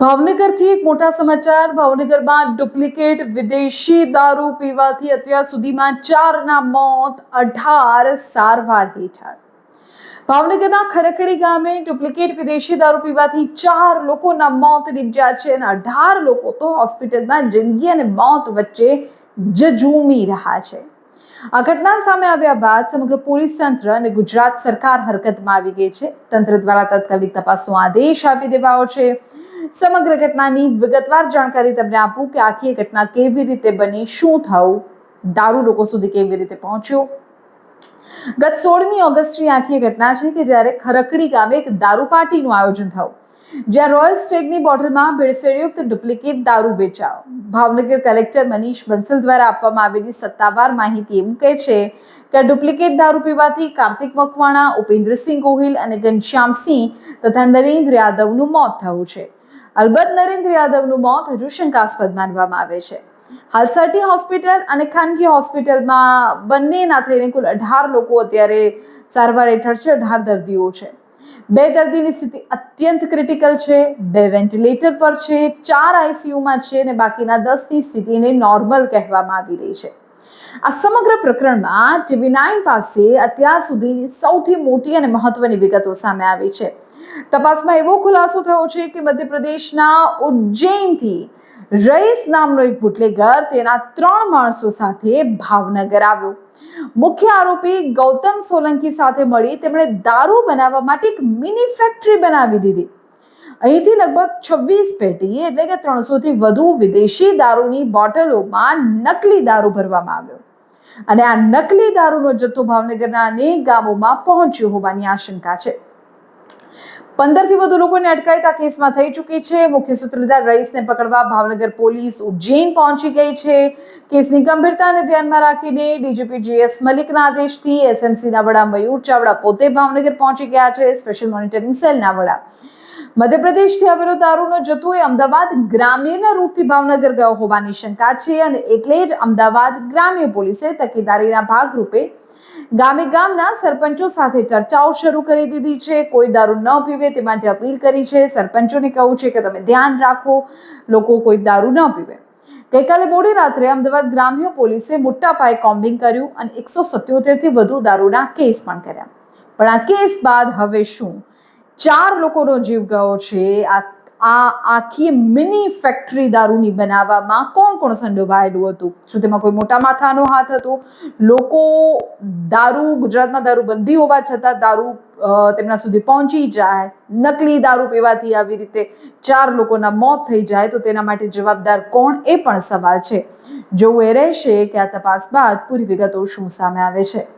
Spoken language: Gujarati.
ભાવનગરથી એક મોટા સમાચાર। ભાવનગરમાં ડુપ્લિકેટ વિદેશી દારૂ પીવાથી અત્યાર સુધીમાં 4ના મોત, 18 સારવાર હેઠળ। ભાવનગરના ખરકડી ગામે ડુપ્લિકેટ વિદેશી દારૂ પીવાથી 4 લોકોના મોત નિપજ્યા છે અને 18 લોકો તો હોસ્પિટલમાં જિંદગી અને મોત વચ્ચે ઝઝૂમી રહ્યા છે। આ ઘટના સામે આવ્યા બાદ સમગ્ર પોલીસ તંત્ર અને ગુજરાત સરકાર હરકતમાં આવી ગઈ છે। તંત્ર દ્વારા તાત્કાલિક તપાસનો આદેશ આપી દેવાયો છે। સમગ્ર ઘટનાની વિગતવાર જાણકારી તમને આપું કે આખી ઘટના કેવી રીતે બની, શું થયું, દારૂ લોકો સુધી કેવી રીતે પહોંચ્યો। ગત 16મી ઓગસ્ટની આખી ઘટના છે કે જ્યારે ખરકડી ગામે એક દારૂ પાર્ટીનું આયોજન થયું, જ્યાં રોયલ સ્ટેગની બોટલમાં ભેળસેળયુક્ત ડુપ્લિકેટ દારૂ વેચાયો। ભાવનગર કલેક્ટર મનીષ બંસલ દ્વારા આપવામાં આવેલી સત્તાવાર માહિતી એવું કહે છે કે ડુપ્લિકેટ દારૂ પીવાથી કાર્તિક મકવાણા, ઉપેન્દ્રસિંહ ગોહિલ અને ઘનશ્યામસિંહ તથા નરેન્દ્ર યાદવનું મોત થયું છે। અલબત્ત નરેન્દ્ર યાદવનું મોત હજુ શંકાસ્પદ માનવામાં આવે છે। હાલ સરટી હોસ્પિટલ અને ખાનગી હોસ્પિટલમાં બંનેના થઈને કુલ 18 લોકો અત્યારે સારવાર હેઠળ છે। 18 દર્દીઓ છે। 2 દર્દીની સ્થિતિ અત્યંત ક્રિટિકલ છે, 2 વેન્ટિલેટર પર છે, 4 આઈસીયુમાં છે અને બાકીના 10ની સ્થિતિને નોર્મલ કહેવામાં આવી રહી છે। આ સમગ્ર પ્રકરણમાં TV9 પાસે અત્યાર સુધીની સૌથી મોટી અને મહત્વની વિગતો સામે આવી છે। તપાસમાં એવો ખુલાસો થયો છે કે મધ્યપ્રદેશના ઉજ્જૈનથી રઈસ નામનો એક બુટલેગર તેના 3 માણસો સાથે ભાવનગર આવ્યો। મુખ્ય આરોપી ગૌતમ સોલંકી સાથે મળી તેમણે દારૂ બનાવવા માટે એક મિની ફેક્ટરી બનાવી દીધી। અહીંથી લગભગ 26 પેટી એટલે કે 300થી વધુ વિદેશી દારૂની બોટલોમાં નકલી દારૂ ભરવામાં આવ્યો અને આ નકલી દારૂનો જથ્થો ભાવનગરના અનેક ગામોમાં પહોંચ્યો હોવાની આશંકા છે। 15થી વધુ લોકોની અટકાયત આ કેસમાં થઈ ચૂકી છે। મુખ્ય સૂત્રધાર રઈસને પકડવા ભાવનગર પોલીસ ઉજ્જૈન પહોંચી ગઈ છે। કેસની ગંભીરતાને ધ્યાનમાં રાખીને ડીજીપી GS મલિકના આદેશથી એસએમસીના વડા મયુર ચાવડા પોતે ભાવનગર પહોંચી ગયા છે। સ્પેશિયલ મોનિટરિંગ સેલના વડા મધ્યપ્રદેશથી આવેલો દારૂનો જથ્થો અમદાવાદ ગ્રામ્યના રૂટથી ભાવનગર ગયો હોવાની શંકા છે અને એટલે જ અમદાવાદ ગ્રામ્ય પોલીસે તકેદારીના ભાગરૂપે ગામના સરપંચો સાથે ચર્ચાઓ શરૂ કરી દીધી છે। કોઈ દારૂ ન પીવે તે માટે અપીલ કરી છે। સરપંચોને કહ્યું છે કે તમે ધ્યાન રાખો, લોકો કોઈ દારૂ ન પીવે। ગઈકાલે મોડી રાત્રે અમદાવાદ ગ્રામ્ય પોલીસે મોટા પાયે કોમ્બિંગ કર્યું અને 177થી વધુ દારૂના કેસ પણ કર્યા। પણ આ કેસ બાદ હવે શું? 4 લોકોનો જીવ ગયો છે। આ આખી મિની ફેક્ટરી દારૂની બનાવવામાં કોણ સંડોવાયેલું હતું? શું તેમાં કોઈ મોટા માથાનો હાથ હતો? લોકો ગુજરાતમાં દારૂબંધી હોવા છતાં દારૂ તેમના સુધી પહોંચી જાય, નકલી દારૂ પીવાથી આવી રીતે 4 લોકોના મોત થઈ જાય તો તેના માટે જવાબદાર કોણ, એ પણ સવાલ છે। જોવું એ રહેશે કે આ તપાસ બાદ પૂરી વિગતો શું સામે આવે છે।